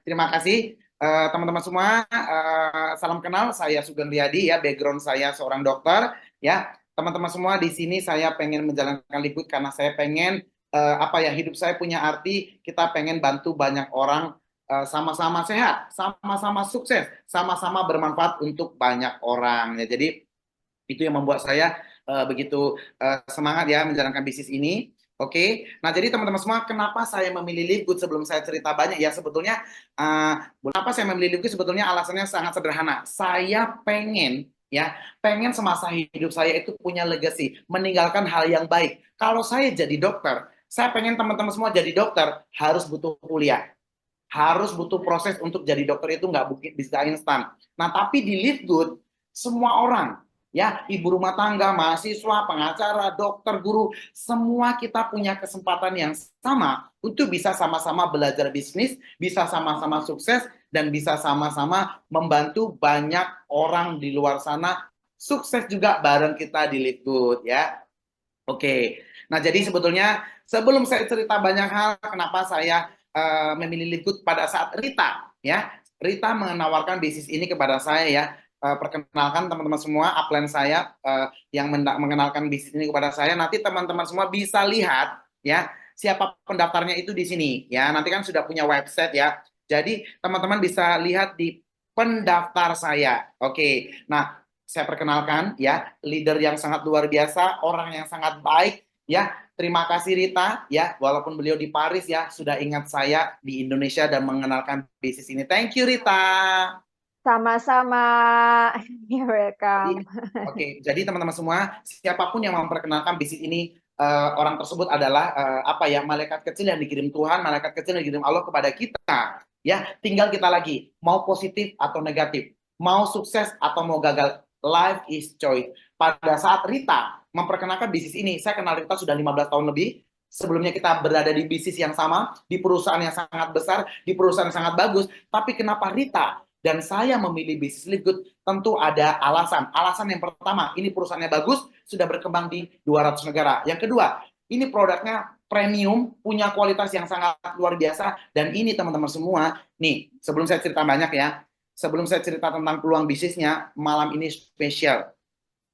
Terima kasih teman-teman semua. Salam kenal, saya Sugeng Riyadi ya. Background saya seorang dokter ya. Teman-teman semua di sini saya pengen menjalankan Liquid karena saya pengen apa ya hidup saya punya arti. Kita pengen bantu banyak orang sama-sama sehat, sama-sama sukses, sama-sama bermanfaat untuk banyak orang ya. Jadi itu yang membuat saya begitu semangat ya menjalankan bisnis ini. Oke, nah jadi teman-teman semua, kenapa saya memilih Live Good sebelum saya cerita banyak ya sebetulnya kenapa saya memilih Live Good sebetulnya alasannya sangat sederhana. Saya pengen ya, pengen semasa hidup saya itu punya legacy, meninggalkan hal yang baik. Kalau saya jadi dokter, saya pengen teman-teman semua jadi dokter harus butuh kuliah, harus butuh proses untuk jadi dokter itu nggak mungkin bisa instan. Nah, tapi di Live Good, semua orang, ya, ibu rumah tangga, mahasiswa, pengacara, dokter, guru, semua kita punya kesempatan yang sama untuk bisa sama-sama belajar bisnis, bisa sama-sama sukses, dan bisa sama-sama membantu banyak orang di luar sana sukses juga bareng kita di Live Good, ya. Oke, nah jadi sebetulnya sebelum saya cerita banyak hal, kenapa saya memilih Liquid pada saat Rita, ya, Rita menawarkan bisnis ini kepada saya ya. Perkenalkan teman-teman semua, upline saya yang mengenalkan bisnis ini kepada saya. Nanti teman-teman semua bisa lihat ya siapa pendaftarnya itu di sini ya. Nanti kan sudah punya website ya. Jadi teman-teman bisa lihat di pendaftar saya. Oke, nah saya perkenalkan ya, leader yang sangat luar biasa, orang yang sangat baik ya. Terima kasih Rita ya, walaupun beliau di Paris ya, sudah ingat saya di Indonesia dan mengenalkan bisnis ini. Thank you Rita. Sama-sama. You're Jadi, welcome. jadi teman-teman semua, siapapun yang memperkenalkan bisnis ini, orang tersebut adalah apa ya, malaikat kecil yang dikirim Tuhan, malaikat kecil yang dikirim Allah kepada kita. Ya, tinggal kita lagi, mau positif atau negatif, mau sukses atau mau gagal. Life is choice. Pada saat Rita memperkenalkan bisnis ini, saya kenal Rita sudah 15 tahun lebih. Sebelumnya kita berada di bisnis yang sama, di perusahaan yang sangat besar, di perusahaan yang sangat bagus. Tapi kenapa Rita dan saya memilih bisnis Live Good? Tentu ada alasan. Alasan yang pertama, ini perusahaannya bagus, sudah berkembang di 200 negara. Yang kedua, ini produknya premium, punya kualitas yang sangat luar biasa. Dan ini teman-teman semua, nih sebelum saya cerita banyak ya, sebelum saya cerita tentang peluang bisnisnya, malam ini spesial.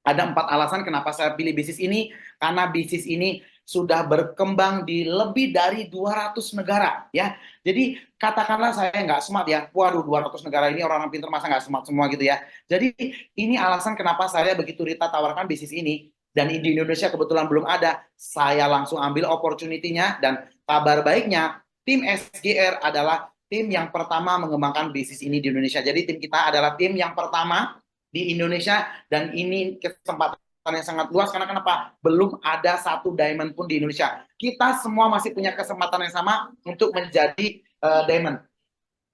Ada 4 alasan kenapa saya pilih bisnis ini, karena bisnis ini sudah berkembang di lebih dari 200 negara ya. Jadi katakanlah saya nggak smart ya, waduh 200 negara ini orang-orang pintar masa nggak smart semua gitu ya. Jadi ini alasan kenapa saya begitu Rita tawarkan bisnis ini, dan di Indonesia kebetulan belum ada, saya langsung ambil opportunity-nya. Dan kabar baiknya, tim SGR adalah tim yang pertama mengembangkan bisnis ini di Indonesia. Jadi tim kita adalah tim yang pertama di Indonesia, dan ini kesempatan yang sangat luas karena kenapa? Belum ada satu diamond pun di Indonesia. Kita semua masih punya kesempatan yang sama untuk menjadi diamond.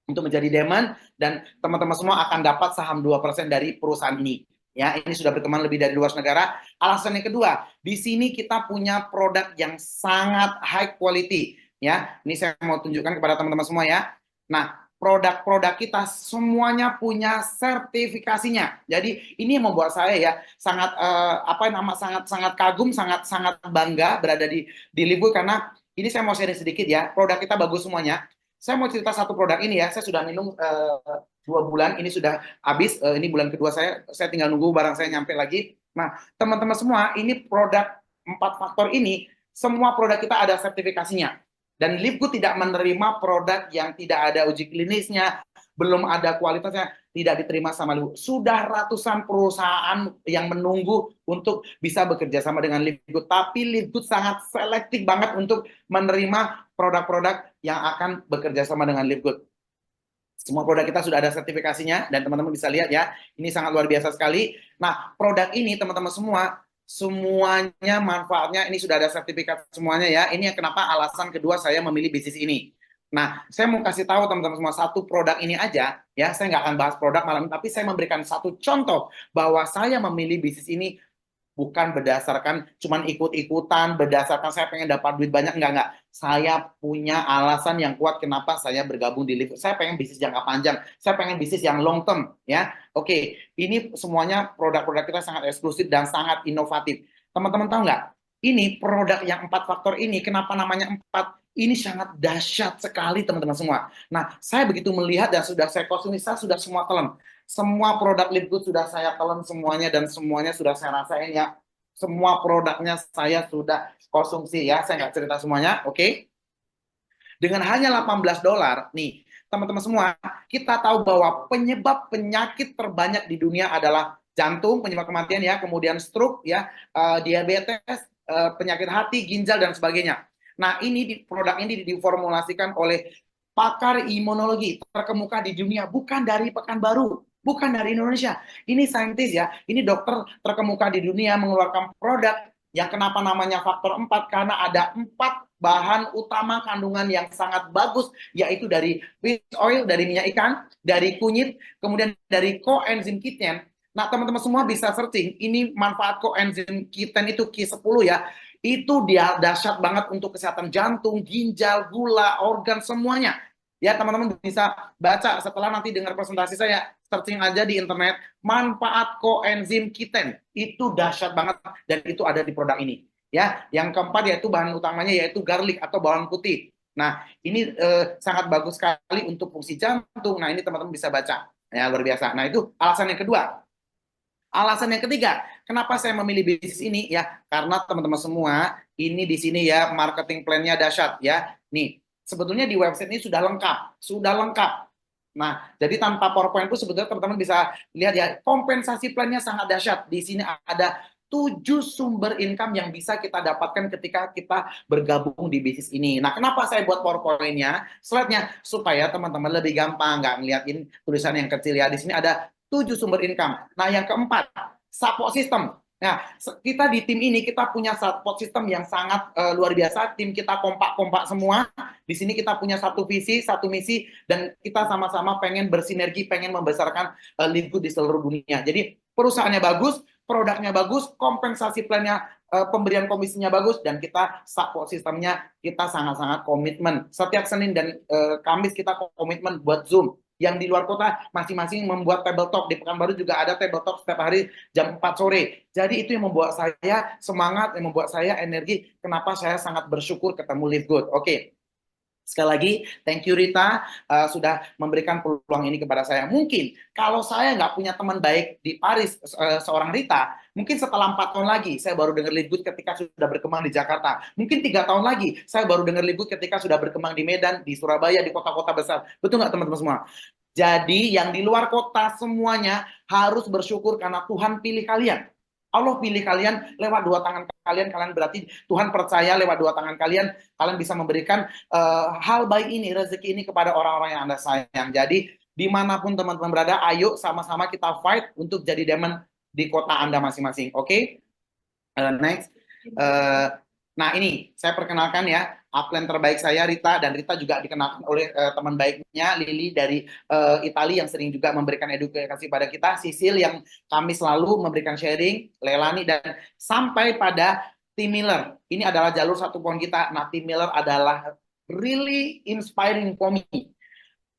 Untuk menjadi diamond, dan teman-teman semua akan dapat saham 2% dari perusahaan ini. Ya, ini sudah berkembang lebih dari 200 negara. Alasan yang kedua, di sini kita punya produk yang sangat high quality. Ya, ini saya mau tunjukkan kepada teman-teman semua ya. Nah, produk-produk kita semuanya punya sertifikasinya. Jadi ini yang membuat saya ya sangat apa nama sangat sangat kagum, sangat sangat bangga berada di Libu, karena ini saya mau sharing sedikit ya. Produk kita bagus semuanya. Saya mau cerita satu produk ini ya. Saya sudah minum 2 bulan, ini sudah habis. Ini bulan kedua saya tinggal nunggu barang saya nyampe lagi. Nah, teman-teman semua, ini produk 4 faktor ini, semua produk kita ada sertifikasinya. Dan Lipgood tidak menerima produk yang tidak ada uji klinisnya, belum ada kualitasnya, tidak diterima sama Lipgood. Sudah ratusan perusahaan yang menunggu untuk bisa bekerja sama dengan Lipgood, tapi Lipgood sangat selektif banget untuk menerima produk-produk yang akan bekerja sama dengan Lipgood. Semua produk kita sudah ada sertifikasinya, dan teman-teman bisa lihat ya, ini sangat luar biasa sekali. Nah, produk ini teman-teman semua, semuanya manfaatnya ini sudah ada sertifikat semuanya ya. Ini yang kenapa alasan kedua saya memilih bisnis ini. Nah, saya mau kasih tahu teman-teman semua satu produk ini aja ya. Saya nggak akan bahas produk malam ini, tapi saya memberikan satu contoh bahwa saya memilih bisnis ini bukan berdasarkan cuman ikut-ikutan, berdasarkan saya pengen dapat duit banyak, enggak. Saya punya alasan yang kuat kenapa saya bergabung di Live. Saya pengen bisnis jangka panjang, saya pengen bisnis yang long term ya. Oke, ini semuanya produk-produk kita sangat eksklusif dan sangat inovatif. Teman-teman tahu nggak? ini produk yang 4 faktor ini, kenapa namanya 4? Ini sangat dahsyat sekali teman-teman semua. Nah, saya begitu melihat dan sudah saya konsumsi, saya sudah semua telan. Semua produk Live Good sudah saya telan semuanya dan semuanya sudah saya rasain ya. Semua produknya saya sudah konsumsi ya. Saya nggak cerita semuanya, oke? Dengan hanya $18, nih teman-teman semua, kita tahu bahwa penyebab penyakit terbanyak di dunia adalah jantung, penyebab kematian ya, kemudian stroke ya, diabetes, penyakit hati, ginjal dan sebagainya. Nah, produk ini diformulasikan oleh pakar imunologi terkemuka di dunia, bukan dari Pekanbaru, bukan dari Indonesia. Ini saintis ya, ini dokter terkemuka di dunia mengeluarkan produk yang kenapa namanya faktor 4, karena ada 4 bahan utama kandungan yang sangat bagus, yaitu dari fish oil, dari minyak ikan, dari kunyit, kemudian dari coenzym Q10. Nah, teman-teman semua bisa searching, ini manfaat coenzym Q10 itu Q10 ya, itu dia dahsyat banget untuk kesehatan jantung, ginjal, gula, organ, semuanya. Ya, teman-teman bisa baca setelah nanti dengar presentasi saya, searching aja di internet, manfaat coenzym Q10. Itu dahsyat banget dan itu ada di produk ini. Ya, yang keempat yaitu bahan utamanya yaitu garlic atau bawang putih. Nah, ini sangat bagus sekali untuk fungsi jantung. Nah, ini teman-teman bisa baca. Ya, luar biasa. Nah, itu alasan yang kedua. Alasan yang ketiga, kenapa saya memilih bisnis ini ya? Karena teman-teman semua, ini di sini ya marketing plan-nya dahsyat ya. Nih, sebetulnya di website ini sudah lengkap, sudah lengkap. Nah, jadi tanpa PowerPoint itu sebetulnya teman-teman bisa lihat ya, kompensasi plan-nya sangat dahsyat. Di sini ada 7 sumber income yang bisa kita dapatkan ketika kita bergabung di bisnis ini. Nah, kenapa saya buat PowerPoint-nya, slide-nya, supaya teman-teman lebih gampang, nggak ngeliatin tulisan yang kecil ya. Di sini ada 7 sumber income. Nah, yang keempat, support system. Nah, kita di tim ini kita punya support system yang sangat luar biasa. Tim kita kompak-kompak semua. Di sini kita punya satu visi, satu misi, dan kita sama-sama pengen bersinergi, pengen membesarkan Live Good di seluruh dunia. Jadi perusahaannya bagus, produknya bagus, kompensasi plannya, pemberian komisinya bagus, dan kita support sistemnya kita sangat-sangat komitmen. Setiap Senin dan Kamis kita komitmen buat Zoom. Yang di luar kota masing-masing membuat table talk. Di Pekanbaru juga ada table talk setiap hari jam 4 sore. Jadi itu yang membuat saya semangat, yang membuat saya energi. Kenapa saya sangat bersyukur ketemu Live Good. Oke. Sekali lagi, thank you Rita sudah memberikan peluang ini kepada saya. Mungkin kalau saya nggak punya teman baik di Paris, seorang Rita, mungkin setelah 4 tahun lagi saya baru dengar Live Good ketika sudah berkembang di Jakarta. Mungkin 3 tahun lagi saya baru dengar Live Good ketika sudah berkembang di Medan, di Surabaya, di kota-kota besar. Betul nggak teman-teman semua? Jadi yang di luar kota semuanya harus bersyukur karena Tuhan pilih kalian. Allah pilih kalian lewat 2 tangan kalian, kalian berarti Tuhan percaya lewat 2 tangan kalian, kalian bisa memberikan hal baik ini, rezeki ini kepada orang-orang yang Anda sayang. Jadi dimanapun teman-teman berada, ayo sama-sama kita fight untuk jadi diamond di kota Anda masing-masing. Oke? Okay? Next. Nah ini saya perkenalkan ya, upline terbaik saya Rita, dan Rita juga dikenalkan oleh teman baiknya Lily dari Italia yang sering juga memberikan edukasi pada kita, Sisil yang kami selalu memberikan sharing, Lelani, dan sampai pada Tim Miller. Ini adalah jalur 1 poin kita. Nah, Tim Miller adalah really inspiring for me.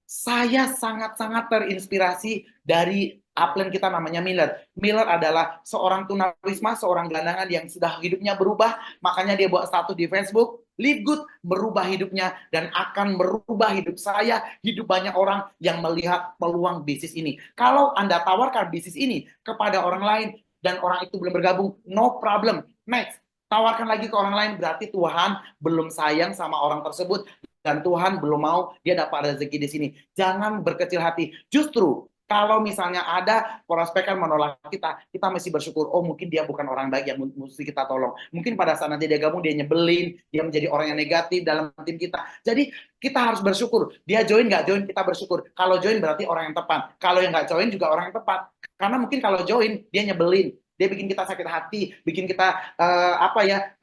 Saya sangat-sangat terinspirasi dari upline kita namanya Miller. Miller adalah seorang tunawisma, seorang gelandangan yang sudah hidupnya berubah, makanya dia buat status di Facebook, Live Good berubah hidupnya dan akan merubah hidup saya, hidup banyak orang yang melihat peluang bisnis ini. Kalau Anda tawarkan bisnis ini kepada orang lain dan orang itu belum bergabung, no problem. Next, tawarkan lagi ke orang lain, berarti Tuhan belum sayang sama orang tersebut dan Tuhan belum mau dia dapat rezeki di sini. Jangan berkecil hati. Justru kalau misalnya ada prospek yang menolak kita, kita mesti bersyukur. Oh, mungkin dia bukan orang baik yang mesti kita tolong. Mungkin pada saat nanti dia gabung, dia nyebelin, dia menjadi orang yang negatif dalam tim kita. Jadi kita harus bersyukur. Dia join nggak join, kita bersyukur. Kalau join berarti orang yang tepat. Kalau yang nggak join juga orang yang tepat. Karena mungkin kalau join dia nyebelin, dia bikin kita sakit hati, bikin kita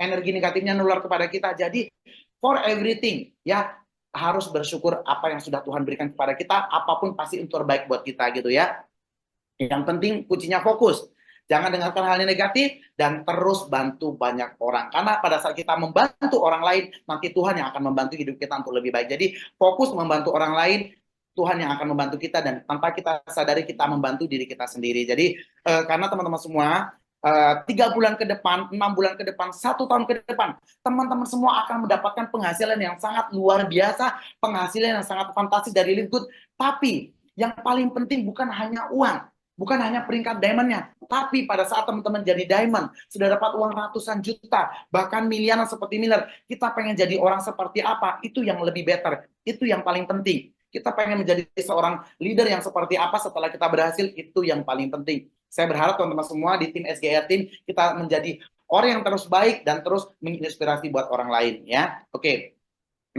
energi negatifnya nular kepada kita. Jadi for everything ya harus bersyukur apa yang sudah Tuhan berikan kepada kita, apapun pasti itu terbaik buat kita gitu ya. Yang penting kuncinya fokus, jangan dengarkan hal yang negatif dan terus bantu banyak orang, karena pada saat kita membantu orang lain nanti Tuhan yang akan membantu hidup kita untuk lebih baik. Jadi fokus membantu orang lain, Tuhan yang akan membantu kita, dan tanpa kita sadari kita membantu diri kita sendiri. Jadi karena teman-teman semua, 3 bulan ke depan, 6 bulan ke depan, 1 tahun ke depan, teman-teman semua akan mendapatkan penghasilan yang sangat luar biasa, penghasilan yang sangat fantastis dari Live Good. Tapi yang paling penting bukan hanya uang, bukan hanya peringkat diamondnya, tapi pada saat teman-teman jadi diamond, sudah dapat uang ratusan juta, bahkan miliaran seperti Miller, kita pengen jadi orang seperti apa, itu yang lebih better, itu yang paling penting. Kita pengen menjadi seorang leader yang seperti apa setelah kita berhasil, itu yang paling penting. Saya berharap teman-teman semua di tim SGR Team kita menjadi orang yang terus baik dan terus menginspirasi buat orang lain ya. Oke.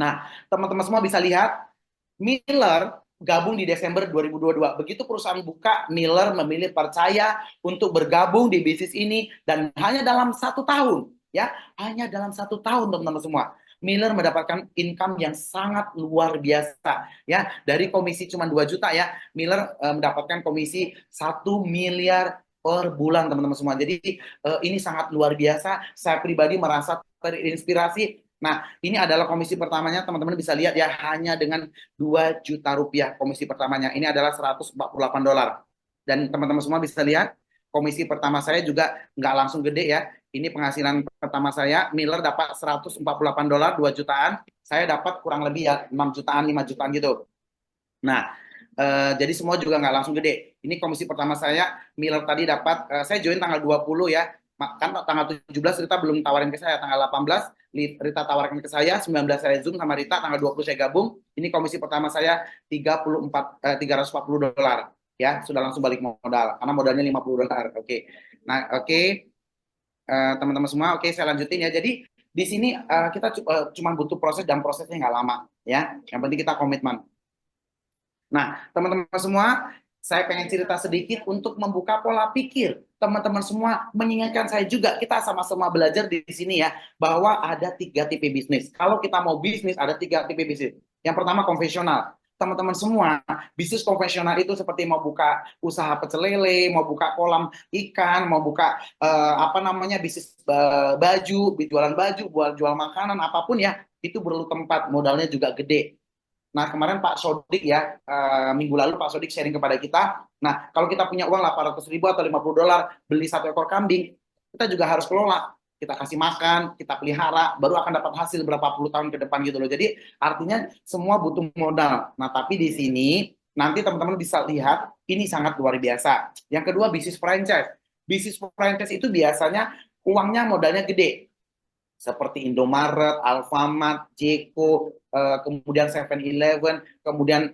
Nah, teman-teman semua bisa lihat Miller gabung di Desember 2022. Begitu perusahaan buka, Miller memilih percaya untuk bergabung di bisnis ini dan hanya dalam 1 tahun, ya, hanya dalam 1 tahun teman-teman semua. Miller mendapatkan income yang sangat luar biasa, ya, dari komisi cuma 2 juta ya, Miller mendapatkan komisi 1 miliar per bulan teman-teman semua. Jadi ini sangat luar biasa. Saya pribadi merasa terinspirasi. Nah, ini adalah komisi pertamanya, teman-teman bisa lihat ya, hanya dengan 2 juta rupiah komisi pertamanya. Ini adalah $148. Dan teman-teman semua bisa lihat, komisi pertama saya juga nggak langsung gede ya. Ini penghasilan pertama saya, Miller dapat $148, 2 jutaan. Saya dapat kurang lebih ya 6 jutaan, 5 jutaan gitu. Nah, jadi semua juga nggak langsung gede. Ini komisi pertama saya, Miller tadi dapat, saya join tanggal 20 ya, kan tanggal 17 Rita belum tawarin ke saya, tanggal 18 Rita tawarkan ke saya, 19 saya Zoom sama Rita, tanggal 20 saya gabung. Ini komisi pertama saya $340 ya, sudah langsung balik modal karena modalnya $50. Oke. Nah, oke. Teman-teman semua, oke, saya lanjutin ya. Jadi di sini kita cuma butuh proses dan prosesnya nggak lama ya. Yang penting kita komitmen. Nah, teman-teman semua, saya pengen cerita sedikit untuk membuka pola pikir. Teman-teman semua mengingatkan saya juga, kita sama-sama belajar di sini ya, bahwa ada 3 tipe bisnis. Kalau kita mau bisnis, ada 3 tipe bisnis. Yang pertama konvensional. Teman-teman semua, bisnis konvensional itu seperti mau buka usaha pecel lele, mau buka kolam ikan, mau buka bisnis baju, jualan baju, buat jual makanan, apapun ya, itu perlu tempat, modalnya juga gede. Nah, kemarin Pak Sodik ya, minggu lalu Pak Sodik sharing kepada kita. Nah, kalau kita punya uang 800.000 atau $50 beli 1 ekor kambing, kita juga harus kelola. Kita kasih makan, kita pelihara, baru akan dapat hasil berapa puluh tahun ke depan gitu loh. Jadi artinya semua butuh modal. Nah, tapi di sini nanti teman-teman bisa lihat ini sangat luar biasa. Yang kedua bisnis franchise. Bisnis franchise itu biasanya uangnya modalnya gede seperti Indomaret, Alfamart, Jeko, kemudian 7-Eleven, kemudian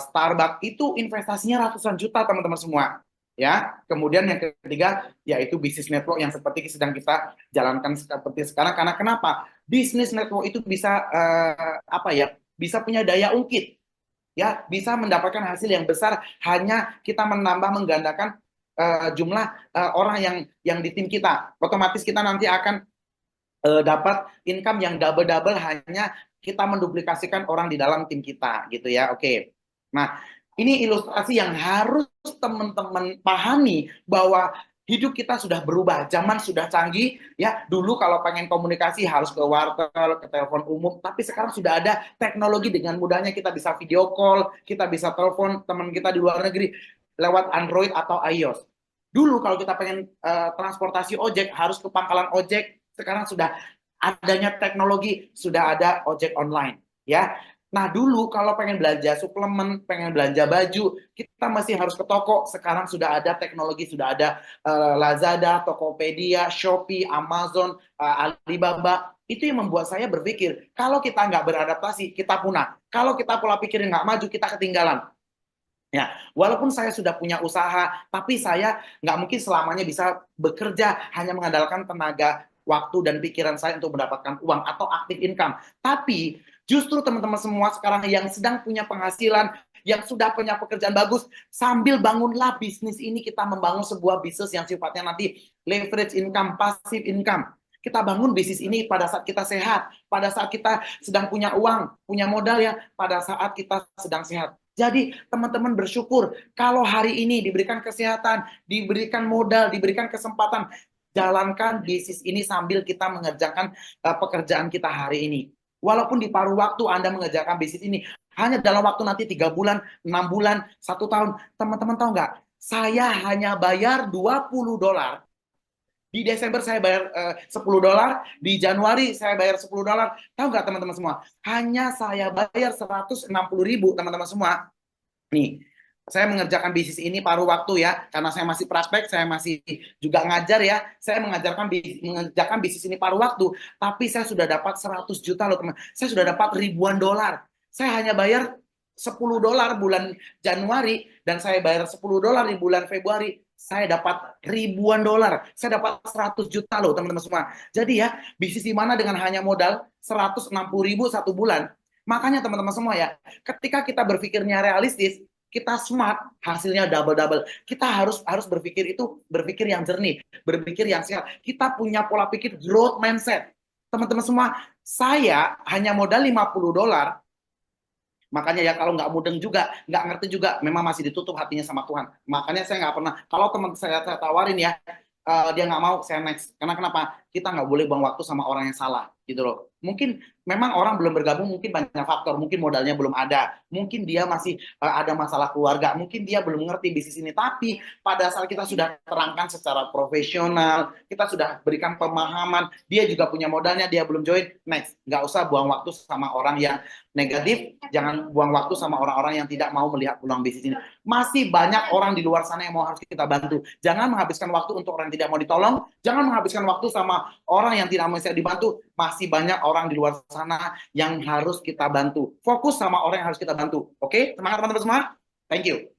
Starbucks, itu investasinya ratusan juta teman-teman semua. Ya, kemudian yang ketiga yaitu bisnis network yang seperti sedang kita jalankan seperti sekarang. Karena kenapa? Bisnis network itu bisa bisa punya daya ungkit, ya, bisa mendapatkan hasil yang besar hanya kita menambah menggandakan jumlah orang yang di tim kita. Otomatis kita nanti akan dapat income yang double-double hanya kita menduplikasikan orang di dalam tim kita gitu ya. Oke. Nah, ini ilustrasi yang harus teman-teman pahami bahwa hidup kita sudah berubah, zaman sudah canggih ya. Dulu kalau pengen komunikasi harus ke wartel, ke telepon umum, tapi sekarang sudah ada teknologi, dengan mudahnya kita bisa video call, kita bisa telepon teman kita di luar negeri lewat Android atau iOS. Dulu kalau kita pengen transportasi ojek harus ke pangkalan ojek, sekarang sudah adanya teknologi, sudah ada ojek online ya. Nah, dulu kalau pengen belanja suplemen, pengen belanja baju, kita masih harus ke toko. Sekarang sudah ada teknologi, sudah ada Lazada, Tokopedia, Shopee, Amazon, Alibaba. Itu yang membuat saya berpikir, kalau kita nggak beradaptasi, kita punah. Kalau kita pola pikirnya nggak maju, kita ketinggalan. Ya, walaupun saya sudah punya usaha, tapi saya nggak mungkin selamanya bisa bekerja hanya mengandalkan tenaga, waktu, dan pikiran saya untuk mendapatkan uang atau active income. Tapi justru teman-teman semua sekarang yang sedang punya penghasilan, yang sudah punya pekerjaan bagus, sambil bangunlah bisnis ini, kita membangun sebuah bisnis yang sifatnya nanti leverage income, passive income. Kita bangun bisnis ini pada saat kita sehat, pada saat kita sedang punya uang, punya modal ya, pada saat kita sedang sehat. Jadi teman-teman bersyukur kalau hari ini diberikan kesehatan, diberikan modal, diberikan kesempatan, jalankan bisnis ini sambil kita mengerjakan pekerjaan kita hari ini. Walaupun di paruh waktu Anda mengerjakan bisnis ini, hanya dalam waktu nanti 3 bulan, 6 bulan, 1 tahun, teman-teman tahu nggak? Saya hanya bayar $20 Di Desember saya bayar $10, di Januari saya bayar $10. Tahu nggak teman-teman semua? Hanya saya bayar 160.000 teman-teman semua. Nih, saya mengerjakan bisnis ini paruh waktu ya, karena saya masih praktek, saya masih juga ngajar ya. Saya mengerjakan bisnis ini paruh waktu, tapi saya sudah dapat 100 juta loh teman. Saya sudah dapat ribuan dolar. Saya hanya bayar $10 bulan Januari dan saya bayar $10 di bulan Februari. Saya dapat ribuan dolar. Saya dapat 100 juta loh teman-teman semua. Jadi ya, bisnis di mana dengan hanya modal 160.000 satu bulan. Makanya teman-teman semua ya, ketika kita berpikirnya realistis, kita smart, hasilnya double-double. Kita harus berpikir yang jernih, berpikir yang sehat. Kita punya pola pikir growth mindset. Teman-teman semua, saya hanya modal $50. Makanya ya kalau nggak mudeng juga, nggak ngerti juga, memang masih ditutup hatinya sama Tuhan. Makanya saya nggak pernah, kalau teman saya tawarin ya, dia nggak mau, saya next. Karena kenapa? Kita nggak boleh buang waktu sama orang yang salah, gitu loh. Mungkin memang orang belum bergabung, mungkin banyak faktor, mungkin modalnya belum ada, mungkin dia masih ada masalah keluarga, mungkin dia belum mengerti bisnis ini. Tapi pada saat kita sudah terangkan secara profesional, kita sudah berikan pemahaman, dia juga punya modalnya, dia belum join, next. Nggak usah buang waktu sama orang yang negatif, jangan buang waktu sama orang-orang yang tidak mau melihat peluang bisnis ini. Masih banyak orang di luar sana yang mau harus kita bantu. Jangan menghabiskan waktu untuk orang yang tidak mau ditolong, jangan menghabiskan waktu sama orang yang tidak mau dibantu. Masih banyak orang di luar sana yang harus kita bantu. Fokus sama orang yang harus kita bantu. Oke, semangat teman-teman semua. Thank you.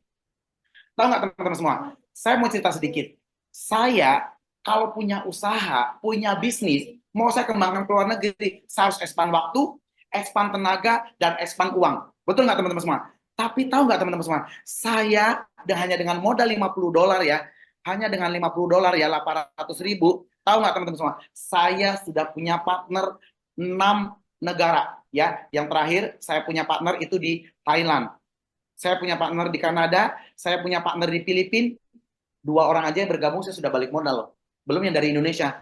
Tahu nggak teman-teman semua? Saya mau cerita sedikit. Saya kalau punya usaha, punya bisnis, mau saya kembangkan ke luar negeri, saya harus expand waktu, expand tenaga, dan expand uang. Betul nggak teman-teman semua? Tapi tahu nggak teman-teman semua? Saya hanya dengan modal $50 ya, hanya dengan $50 ya, 800.000. Tahu nggak teman-teman semua? Saya sudah punya partner 6 negara ya. Yang terakhir saya punya partner itu di Thailand. Saya punya partner di Kanada, saya punya partner di Filipina. 2 orang aja yang bergabung saya sudah balik modal loh. Belum yang dari Indonesia.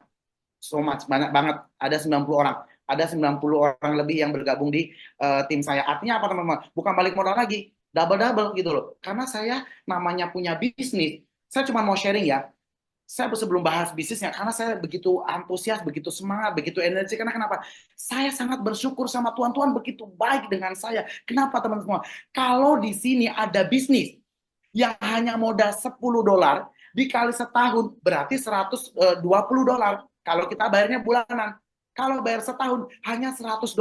So much, banyak banget. Ada 90 orang. Ada 90 orang lebih yang bergabung di tim saya. Artinya apa teman-teman? Bukan balik modal lagi, double-double gitu loh. Karena saya namanya punya bisnis, saya cuma mau sharing ya. Saya sebelum bahas bisnisnya, karena saya begitu antusias, begitu semangat, begitu energi. Karena kenapa? Saya sangat bersyukur sama Tuhan. Tuhan begitu baik dengan saya. Kenapa teman-teman? Kalau di sini ada bisnis yang hanya modal $10 dikali setahun berarti $120. Kalau kita bayarnya bulanan. Kalau bayar setahun hanya $100.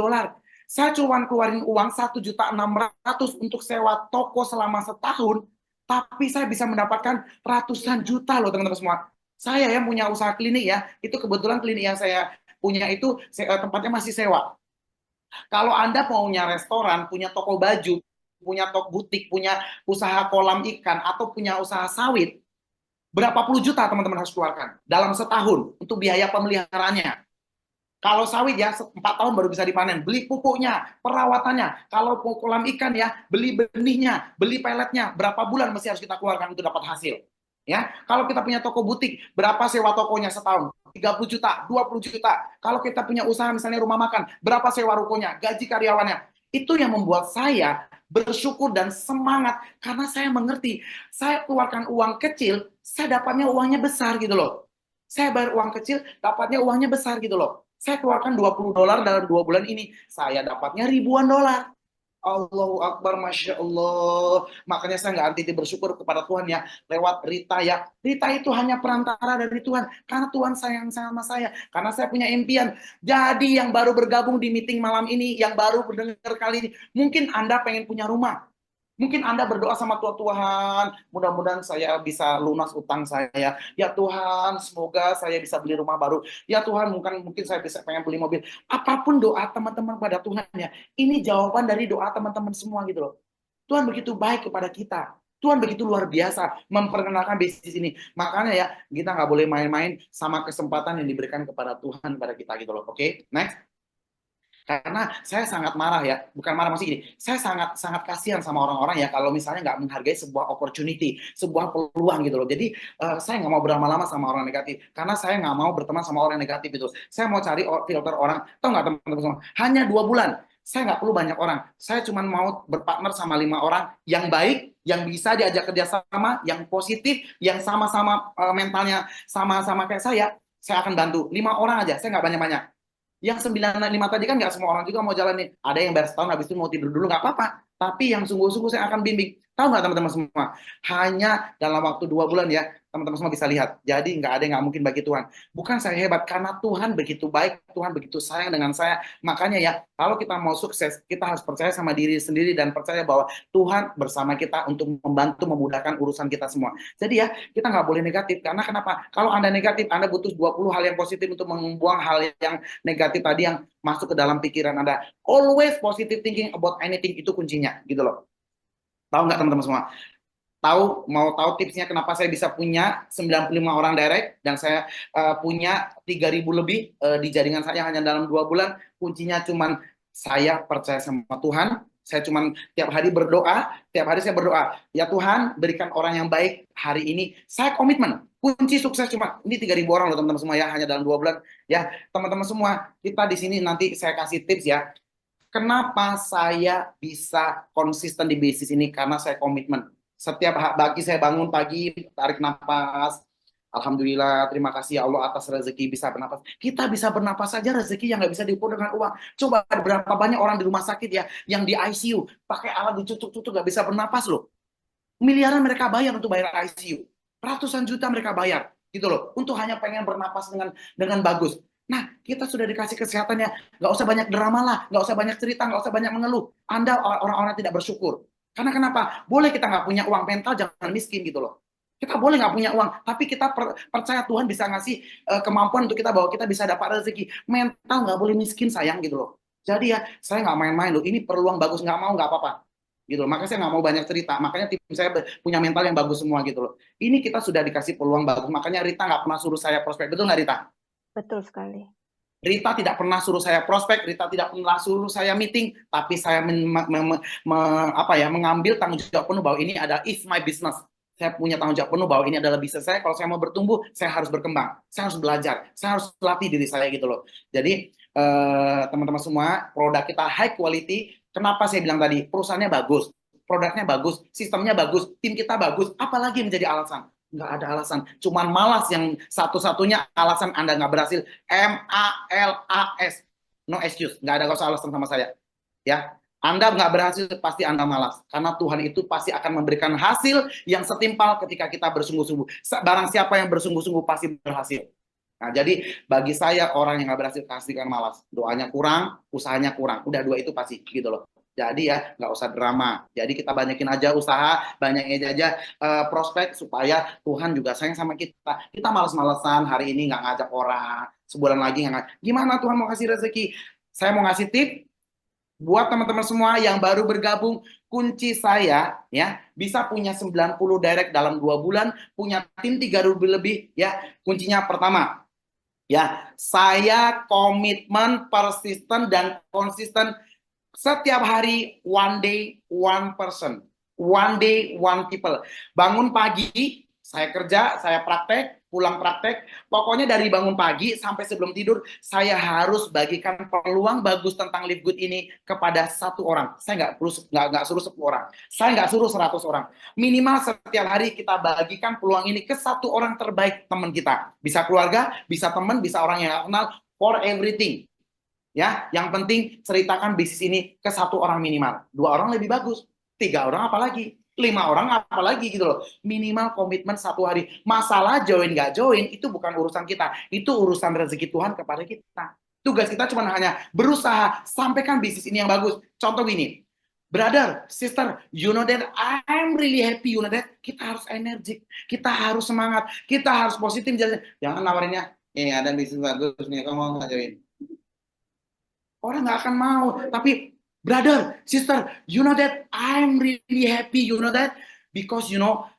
Saya cuma keluarin uang 1.600.000 untuk sewa toko selama setahun, tapi saya bisa mendapatkan ratusan juta loh teman-teman semua. Saya yang punya usaha klinik ya, itu kebetulan klinik yang saya punya itu tempatnya masih sewa. Kalau Anda punya restoran, punya toko baju, punya toko butik, punya usaha kolam ikan, atau punya usaha sawit, berapa puluh juta teman-teman harus keluarkan dalam setahun untuk biaya pemeliharaannya. Kalau sawit ya 4 tahun baru bisa dipanen, beli pupuknya, perawatannya. Kalau kolam ikan ya, beli benihnya, beli peletnya, berapa bulan mesti harus kita keluarkan untuk dapat hasil. Ya, kalau kita punya toko butik, berapa sewa tokonya setahun? 30 juta, 20 juta. Kalau kita punya usaha misalnya rumah makan, berapa sewa rukonya, gaji karyawannya. Itu yang membuat saya bersyukur dan semangat karena saya mengerti, saya keluarkan uang kecil, saya dapatnya uangnya besar gitu loh. Saya bayar uang kecil, dapatnya uangnya besar gitu loh. Saya keluarkan $20 dalam 2 bulan ini, saya dapatnya ribuan dolar. Allahu Akbar, Masya Allah. Makanya saya nggak anti bersyukur kepada Tuhan ya. Lewat Rita ya. Rita itu hanya perantara dari Tuhan. Karena Tuhan sayang sama saya. Karena saya punya impian. Jadi yang baru bergabung di meeting malam ini, yang baru mendengar kali ini, mungkin Anda pengen punya rumah. Mungkin Anda berdoa sama Tuhan, Tuhan, mudah-mudahan saya bisa lunas utang saya. Ya Tuhan, semoga saya bisa beli rumah baru. Ya Tuhan, mungkin saya bisa pengen beli mobil. Apapun doa teman-teman pada Tuhan ya, ini jawaban dari doa teman-teman semua gitu loh. Tuhan begitu baik kepada kita. Tuhan begitu luar biasa memperkenalkan bisnis ini. Makanya ya, kita nggak boleh main-main sama kesempatan yang diberikan kepada Tuhan pada kita gitu loh. Oke, next. Karena saya sangat marah ya, bukan marah masih gini, saya sangat sangat kasihan sama orang-orang ya kalau misalnya nggak menghargai sebuah opportunity, sebuah peluang gitu loh. Jadi saya nggak mau berlama-lama sama orang negatif, karena saya nggak mau berteman sama orang negatif itu. Saya mau cari filter orang, tahu nggak teman-teman semua? Hanya 2 bulan, saya nggak perlu banyak orang. Saya cuma mau berpartner sama 5 orang yang baik, yang bisa diajak kerjasama, yang positif, yang sama-sama mentalnya sama-sama kayak saya. saya akan bantu 5 orang aja, saya nggak banyak-banyak. Yang 95 tadi kan nggak semua orang juga mau jalanin. Ada yang bayar setahun habis itu mau tidur dulu nggak apa-apa. Tapi yang sungguh-sungguh saya akan bimbing. Tahu nggak teman-teman semua? Hanya dalam waktu 2 bulan ya, teman-teman semua bisa lihat. Jadi nggak ada yang nggak mungkin bagi Tuhan. Bukan saya hebat, karena Tuhan begitu baik, Tuhan begitu sayang dengan saya. Makanya ya, kalau kita mau sukses, kita harus percaya sama diri sendiri dan percaya bahwa Tuhan bersama kita untuk membantu memudahkan urusan kita semua. Jadi ya, kita nggak boleh negatif. Karena kenapa? Kalau Anda negatif, Anda butuh 20 hal yang positif untuk membuang hal yang negatif tadi yang masuk ke dalam pikiran Anda. Always positive thinking about anything, itu kuncinya gitu loh. Tahu nggak teman-teman semua? Mau tahu tipsnya kenapa saya bisa punya 95 orang direct dan saya punya 3.000 lebih di jaringan saya hanya dalam 2 bulan? Kuncinya cuman saya percaya sama Tuhan. Saya cuman tiap hari berdoa, tiap hari saya berdoa, ya Tuhan berikan orang yang baik hari ini. Saya komitmen. Kunci sukses cuma ini 3.000 orang loh teman-teman semua ya, hanya dalam 2 bulan. Ya teman-teman semua, kita di sini nanti saya kasih tips ya. Kenapa saya bisa konsisten di bisnis ini? Karena saya komitmen. Setiap pagi saya bangun pagi, tarik nafas. Alhamdulillah, terima kasih ya Allah atas rezeki bisa bernapas. Kita bisa bernapas saja rezeki yang nggak bisa diukur dengan uang. Coba berapa banyak orang di rumah sakit ya, yang di ICU, pakai alat dicucuk-cucuk nggak bisa bernapas loh. Miliaran mereka bayar untuk bayar ICU. Ratusan juta mereka bayar gitu loh, untuk hanya pengen bernapas dengan bagus. Nah, kita sudah dikasih kesehatannya, nggak usah banyak drama lah, nggak usah banyak cerita, nggak usah banyak mengeluh. Anda orang-orang tidak bersyukur. Karena kenapa? Boleh kita nggak punya uang, mental jangan miskin gitu loh. Kita boleh nggak punya uang, tapi kita percaya Tuhan bisa ngasih kemampuan untuk kita bahwa kita bisa dapat rezeki. Mental nggak boleh miskin sayang gitu loh. Jadi ya, saya nggak main-main loh. Ini peluang bagus, nggak mau nggak apa-apa gitu loh. Makanya saya nggak mau banyak cerita. Makanya tim saya punya mental yang bagus semua gitu loh. Ini kita sudah dikasih peluang bagus. Makanya Rita nggak pernah suruh saya prospek. Betul nggak Rita? Betul sekali. Rita tidak pernah suruh saya prospek, Rita tidak pernah suruh saya meeting, tapi saya mengambil tanggung jawab penuh bahwa ini adalah is my business. Saya punya tanggung jawab penuh bahwa ini adalah bisnis saya. Kalau saya mau bertumbuh, saya harus berkembang, saya harus belajar, saya harus latih diri saya gitu loh. Jadi teman-teman semua, produk kita high quality. Kenapa saya bilang tadi perusahaannya bagus, produknya bagus, sistemnya bagus, tim kita bagus, apalagi yang menjadi alasan? Nggak ada alasan, cuman malas yang satu-satunya alasan Anda nggak berhasil. MALAS, no excuse, nggak ada usah alasan sama saya ya. Anda nggak berhasil pasti Anda malas, karena Tuhan itu pasti akan memberikan hasil yang setimpal ketika kita bersungguh-sungguh. Barang siapa yang bersungguh-sungguh pasti berhasil. Nah, jadi bagi saya orang yang nggak berhasil pastikan malas, doanya kurang, usahanya kurang, udah dua itu pasti gitu loh. Jadi ya nggak usah drama. Jadi kita banyakin aja usaha, banyakin aja prospek supaya Tuhan juga sayang sama kita. Kita malas-malesan hari ini nggak ngajak orang, sebulan lagi nggak ngajak. Gimana Tuhan mau kasih rezeki? Saya mau ngasih tip buat teman-teman semua yang baru bergabung. Kunci saya ya bisa punya 90 direct dalam 2 bulan, punya tim 3.000 lebih ya. Kuncinya pertama ya, saya komitmen, persisten dan konsisten. Setiap hari, one day, one person. One day, one people. Bangun pagi, saya kerja, saya praktek, pulang praktek. Pokoknya dari bangun pagi sampai sebelum tidur, saya harus bagikan peluang bagus tentang Live Good ini kepada 1 orang. Saya nggak suruh 10 orang. Saya nggak suruh 100 orang. Minimal setiap hari kita bagikan peluang ini ke 1 orang terbaik teman kita. Bisa keluarga, bisa teman, bisa orang yang nggak kenal, for everything. Ya, yang penting ceritakan bisnis ini ke 1 orang minimal. 2 orang lebih bagus, 3 orang apalagi, 5 orang apalagi gitu loh. Minimal komitmen 1 hari. Masalah join nggak join itu bukan urusan kita, itu urusan rezeki Tuhan kepada kita. Tugas kita cuma hanya berusaha sampaikan bisnis ini yang bagus. Contoh gini, brother, sister, you know that I'm really happy, you know that kita harus energik, kita harus semangat, kita harus positif. Jangan nawarinnya, ada bisnis bagus nih, kamu mau nggak join? Orang nggak akan mau. Tapi brother, sister, you know that I'm really happy, you know that because you know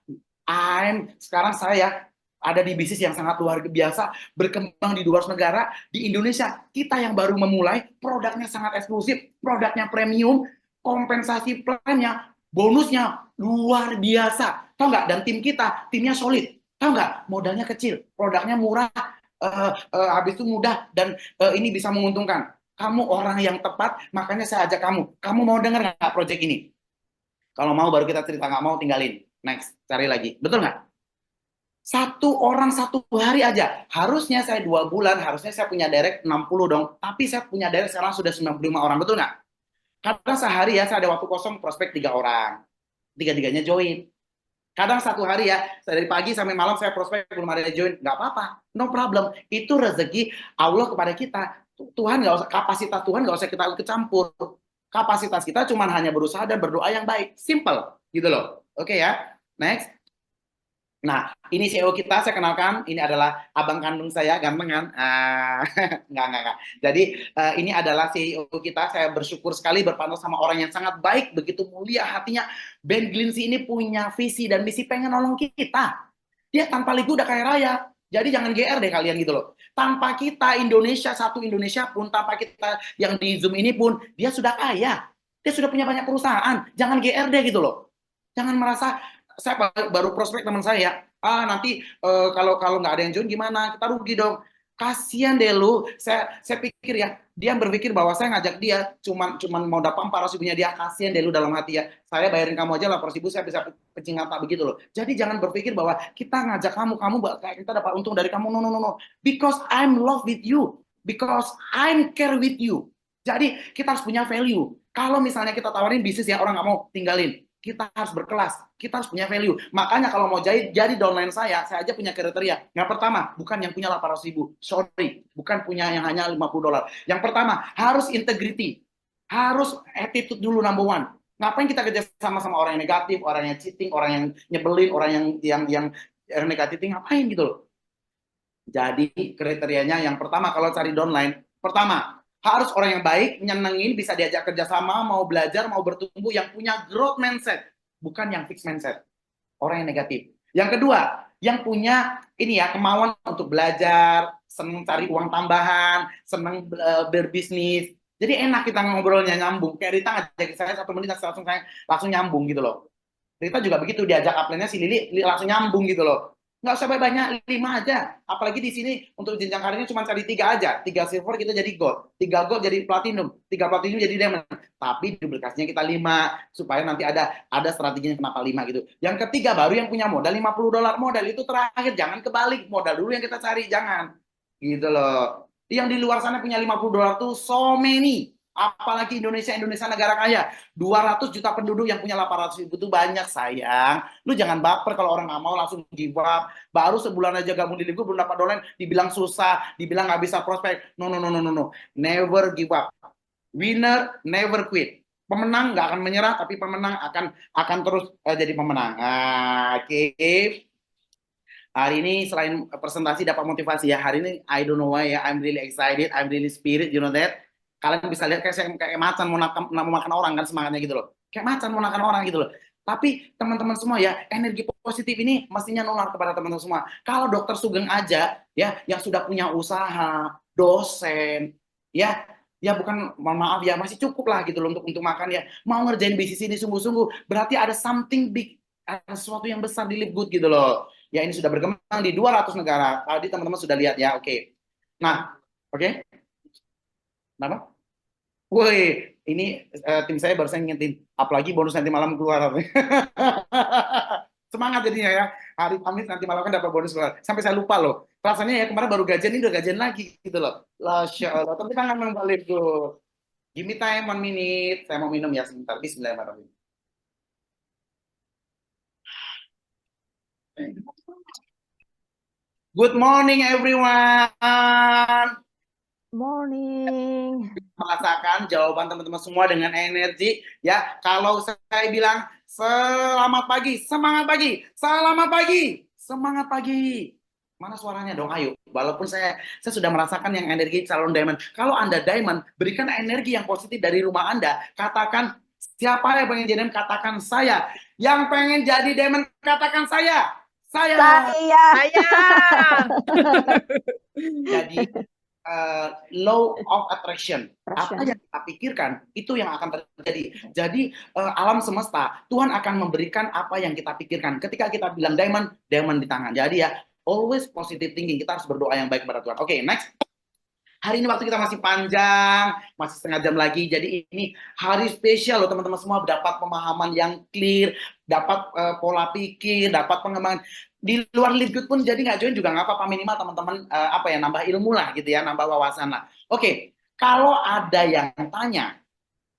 sekarang saya ada di bisnis yang sangat luar biasa, berkembang di 200 negara. Di Indonesia kita yang baru memulai, produknya sangat eksklusif, produknya premium, kompensasi plannya, bonusnya luar biasa. Tahu nggak? Dan tim kita, timnya solid. Tahu nggak? Modalnya kecil, produknya murah, habis itu mudah, dan ini bisa menguntungkan. Kamu orang yang tepat, makanya saya ajak kamu. Kamu mau dengar nggak project ini? Kalau mau baru kita cerita, nggak mau tinggalin. Next, cari lagi. Betul nggak? Satu orang satu hari aja. Harusnya saya 2 bulan, harusnya saya punya direct 60 dong. Tapi saya punya direct sekarang sudah 95 orang, betul nggak? Karena sehari ya saya ada waktu kosong prospek 3 orang. Tiga-tiganya join. Kadang satu hari ya, dari pagi sampai malam saya prospek belum ada yang join, nggak apa-apa, no problem. Itu rezeki Allah kepada kita. Tuhan nggak usah, kapasitas Tuhan nggak usah kita ikut campur. Kapasitas kita cuma hanya berusaha dan berdoa yang baik, simple gitu loh. Oke ya, next. Nah, ini CEO kita, saya kenalkan, ini adalah abang kandung saya, ganteng kan? Enggak. Jadi, ini adalah CEO kita, saya bersyukur sekali berpartner sama orang yang sangat baik, begitu mulia hatinya. Ben Glinsi ini punya visi dan misi pengen nolong kita. Dia tanpa ligu udah kaya raya. Jadi jangan GR deh kalian gitu loh. Tanpa kita Indonesia, satu Indonesia pun, tanpa kita yang di Zoom ini pun, dia sudah kaya. Dia sudah punya banyak perusahaan. Jangan GR deh gitu loh. Jangan merasa saya baru prospek teman saya, nanti kalau kalau nggak ada yang join gimana, kita rugi dong. Kasian deh lu. Saya pikir ya, dia berpikir bahwa saya ngajak dia cuman mau dapat 400 ribunya dia. Kasian deh lu dalam hati ya, saya bayarin kamu aja 800 ribu, saya bisa pecing mata begitu loh. Jadi jangan berpikir bahwa kita ngajak kamu kayak kita dapat untung dari kamu. No no no no, because I'm love with you, because I'm care with you. Jadi kita harus punya value. Kalau misalnya kita tawarin bisnis ya orang nggak mau, tinggalin. Kita harus berkelas, kita harus punya value. Makanya kalau mau jadi downline saya aja punya kriteria. Yang pertama, bukan yang punya 800 ribu. Sorry, bukan punya yang hanya 50 dolar. Yang pertama, harus integrity. Harus attitude dulu number one. Ngapain kita kerja sama orang yang negatif, orang yang cheating, orang yang nyebelin, orang yang negatif, ngapain gitu loh. Jadi kriterianya yang pertama kalau cari downline, pertama harus orang yang baik, nyenengin, bisa diajak kerjasama, mau belajar, mau bertumbuh, yang punya growth mindset, bukan yang fixed mindset, orang yang negatif. Yang kedua, yang punya ini ya kemauan untuk belajar, seneng cari uang tambahan, seneng berbisnis. Jadi enak kita ngobrolnya nyambung. Kayak Rita ngajak saya 1 menit langsung nyambung gitu loh. Rita juga begitu, diajak upline-nya si Lili langsung nyambung gitu loh. Nggak usah banyak, 5 aja. Apalagi di sini untuk jenjang karirnya cuma cari 3 aja. 3 silver kita jadi gold, 3 gold jadi platinum, 3 platinum jadi diamond. Tapi duplikasinya kita 5 supaya nanti ada strateginya kenapa 5 gitu. Yang ketiga baru yang punya modal 50 dolar, modal itu terakhir, jangan kebalik, modal dulu yang kita cari, jangan gitu loh. Yang di luar sana punya 50 dolar tuh so many. Apalagi Indonesia negara kaya, 200 juta penduduk yang punya 800 ribu itu banyak sayang. Lu jangan baper kalau orang nggak mau langsung give up. Baru sebulan aja gabung di ligu belum dapat dolar, dibilang susah, dibilang nggak bisa prospek. No no no no no no, never give up. Winner never quit. Pemenang nggak akan menyerah, tapi pemenang akan terus jadi pemenang. Oke. Hari ini selain presentasi dapat motivasi ya. Hari ini I don't know why ya, I'm really excited, I'm really spirit, you know that. Kalian bisa lihat kayak saya kayak macan mau makan orang kan semangatnya gitu loh. Kayak macan mau makan orang gitu loh. Tapi teman-teman semua ya, energi positif ini mestinya nular kepada teman-teman semua. Kalau Dokter Sugeng aja ya yang sudah punya usaha, dosen, ya ya bukan, mohon maaf ya, masih cukup lah gitu loh untuk makan ya. Mau ngerjain bisnis ini sungguh-sungguh, berarti ada something big, ada sesuatu yang besar di Live Good gitu loh. Ya ini sudah berkembang di 200 negara. Tadi teman-teman sudah lihat ya, oke. Nah, oke. Kenapa? Woi, ini tim saya barusan ngingetin, apalagi bonus nanti malam keluar. Semangat jadinya ya. Hari Kamis nanti malam kan dapat bonus keluar. Sampai saya lupa loh. Rasanya ya kemarin baru gajian, ini udah gajian lagi gitu loh. Masya Allah. Tapi tangan membalik tuh. Give me time 1 minute. Saya mau minum ya sebentar. Bismillahirrahmanirrahim. Good morning everyone. Morning. Merasakan jawaban teman-teman semua dengan energi ya. Kalau saya bilang selamat pagi, semangat pagi, selamat pagi, semangat pagi. Mana suaranya dong? Ayo. Walaupun saya sudah merasakan yang energi calon diamond. Kalau Anda diamond, berikan energi yang positif dari rumah Anda. Katakan siapa yang pengen jadi diamond, katakan saya. Yang pengen jadi diamond, katakan saya. Saya. Jadi law of attraction. Apa yang kita pikirkan itu yang akan terjadi. Jadi alam semesta, Tuhan akan memberikan apa yang kita pikirkan. Ketika kita bilang diamond, diamond di tangan. Jadi ya always positive thinking. Kita harus berdoa yang baik kepada Tuhan. Oke, next. Hari ini waktu kita masih panjang, masih setengah jam lagi. Jadi ini hari spesial loh teman-teman semua, dapat pemahaman yang clear, dapat pola pikir, dapat pengembangan. di luar Live Good pun jadi nggak join juga nggak apa-apa, minimal teman-teman apa ya, nambah ilmu lah gitu ya, nambah wawasan lah. Oke, kalau ada yang tanya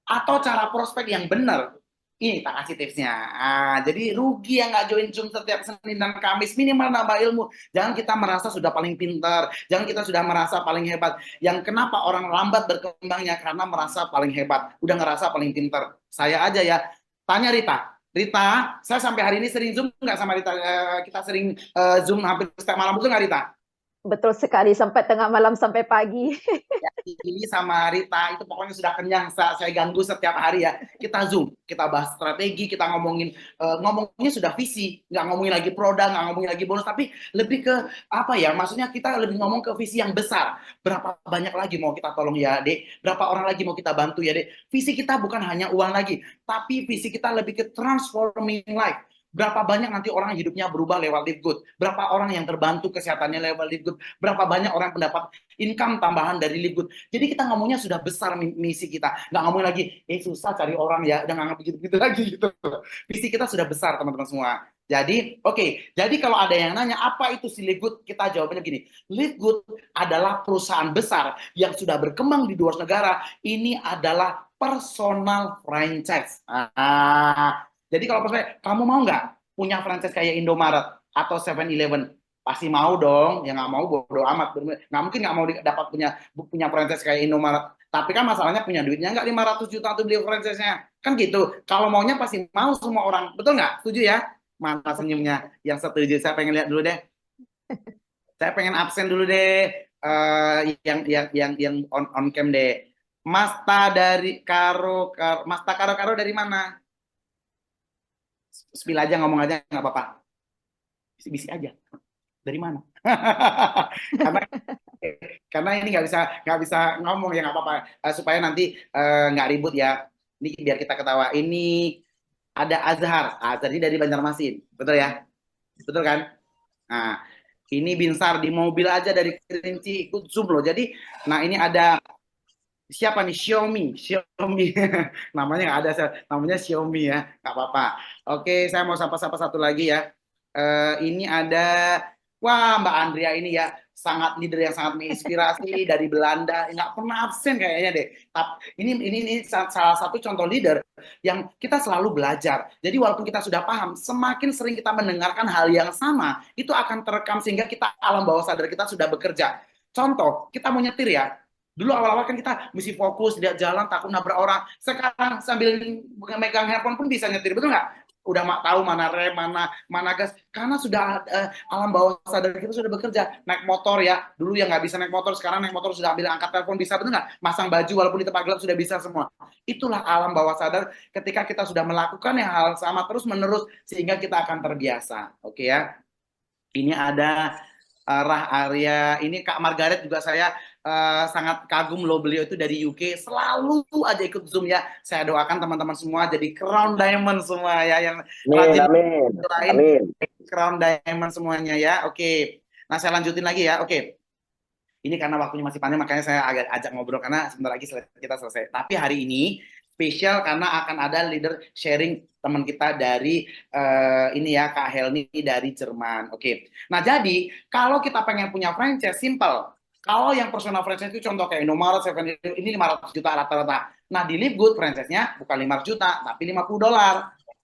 atau cara prospek yang benar, ini tak kasih tipsnya. Jadi rugi yang nggak join Zoom setiap Senin dan Kamis, minimal nambah ilmu. Jangan kita merasa sudah paling pintar, jangan kita sudah merasa paling hebat. Yang kenapa orang lambat berkembangnya karena merasa paling hebat, udah ngerasa paling pintar. Saya aja ya, tanya Rita. Rita, saya sampai hari ini sering Zoom nggak sama Rita? Kita sering Zoom hampir setiap malam, betul nggak Rita? Betul sekali, sampai tengah malam sampai pagi. Ya, ini sama Rita itu pokoknya sudah kenyang, saya ganggu setiap hari ya, kita zoom, kita bahas strategi, kita ngomongin ngomongnya sudah visi, nggak ngomongin lagi produk, nggak ngomongin lagi bonus, tapi lebih ke apa ya, maksudnya kita lebih ngomong ke visi yang besar. Berapa banyak lagi mau kita tolong ya Dek, berapa orang lagi mau kita bantu ya Dek. Visi kita bukan hanya uang lagi, tapi visi kita lebih ke transforming life. Berapa banyak nanti orang hidupnya berubah lewat Live Good, berapa orang yang terbantu kesehatannya lewat Live Good, berapa banyak orang yang mendapat income tambahan dari Live Good. Jadi kita ngomongnya sudah besar misi kita, nggak ngomong lagi susah cari orang ya, udah nggak begitu-begitu lagi gitu. Visi kita sudah besar teman-teman semua. Jadi jadi kalau ada yang nanya apa itu si Live Good, kita jawabnya gini, Live Good adalah perusahaan besar yang sudah berkembang di 2 negara. Ini adalah personal franchise. Jadi kalau kamu mau nggak punya franchise kayak Indomaret atau 7-Eleven? Pasti mau dong, ya nggak mau bodo amat. Nggak mungkin nggak mau dapat punya franchise kayak Indomaret. Tapi kan masalahnya punya duitnya nggak 500 juta untuk beli franchise-nya. Kan gitu. Kalau maunya pasti mau semua orang. Betul nggak? Setuju ya? Mana senyumnya yang setuju? Saya pengen lihat dulu deh. Saya pengen absen dulu deh. Yang on cam deh. Masta dari Masta Karo dari mana? Spill aja, ngomong aja nggak apa-apa. Bisi-bisi aja. Dari mana? karena karena ini nggak bisa ngomong ya, nggak apa-apa. Supaya nanti nggak ribut ya. Ini biar kita ketawa. Ini ada Azhar ini dari Banjarmasin, betul ya? Betul kan? Nah, ini Binsar di mobil aja dari Kerinci ikut Zoom loh. Jadi, nah ini ada siapa nih? Xiaomi. Namanya nggak ada, namanya Xiaomi ya, nggak apa-apa. Oke, saya mau sapa-sapa satu lagi ya. Ini ada, wah Mbak Andrea ini ya, sangat leader yang sangat menginspirasi dari Belanda, nggak pernah absen kayaknya deh. Tapi ini salah satu contoh leader yang kita selalu belajar. Jadi walaupun kita sudah paham, semakin sering kita mendengarkan hal yang sama, itu akan terekam sehingga kita alam bawah sadar kita sudah bekerja. Contoh, kita mau nyetir ya. Dulu awal-awal kan kita mesti fokus, lihat jalan, takut nabrak orang. Sekarang sambil megang handphone pun bisa nyetir, betul nggak? Udah tahu mana rem, mana gas, karena sudah alam bawah sadar kita sudah bekerja. Naik motor ya, dulu yang nggak bisa naik motor, sekarang naik motor sudah ambil angkat telepon bisa, betul nggak? Masang baju walaupun di tempat gelap sudah bisa semua. Itulah alam bawah sadar ketika kita sudah melakukan yang hal sama terus menerus sehingga kita akan terbiasa. Oke ya. Ini ada Rah Arya, ini Kak Margaret juga saya sangat kagum loh, beliau itu dari UK, selalu aja ikut Zoom ya. Saya doakan teman-teman semua jadi Crown Diamond semua ya, yang Amin, rajin amin, lain amin. Crown Diamond semuanya ya. Oke. Nah, saya lanjutin lagi ya. Oke. Ini karena waktunya masih panjang makanya saya agak ajak ngobrol karena sebentar lagi kita selesai. Tapi hari ini spesial karena akan ada leader sharing teman kita dari ini ya, Kak Helmi dari Jerman. Oke. Nah, jadi kalau kita pengen punya franchise simple. Kalau yang personal franchise itu contoh kayak Indomaret, ini 500 juta rata-rata. Nah, di Live Good franchise-nya bukan 500 juta, tapi $50.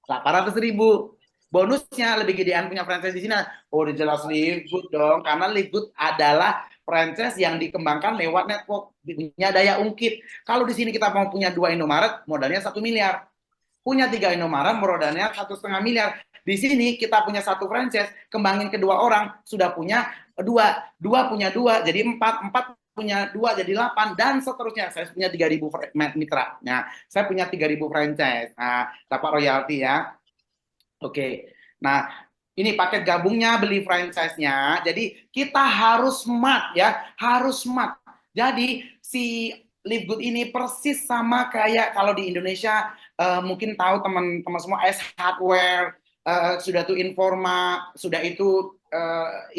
800.000. Bonusnya lebih gedean punya franchise di sini. Oh, jelas Live Good dong, karena Live Good adalah franchise yang dikembangkan lewat network, punya daya ungkit. Kalau di sini kita mau punya 2 Indomaret, modalnya 1 miliar. Punya 3 Indomaret, modalnya 1,5 miliar. Di sini kita punya 1 franchise, kembangin kedua orang, sudah punya 2 punya 2, jadi 4 punya 2 jadi 8, dan seterusnya. Saya punya 3.000 mitra. Nah, saya punya 3.000 franchise. Nah, dapat royalti ya. Oke. Nah, ini paket gabungnya beli franchise-nya. Jadi kita harus smart ya, harus smart. Jadi si Live Good ini persis sama kayak kalau di Indonesia mungkin tahu teman-teman semua S Hardware, sudah tuh Informa, sudah itu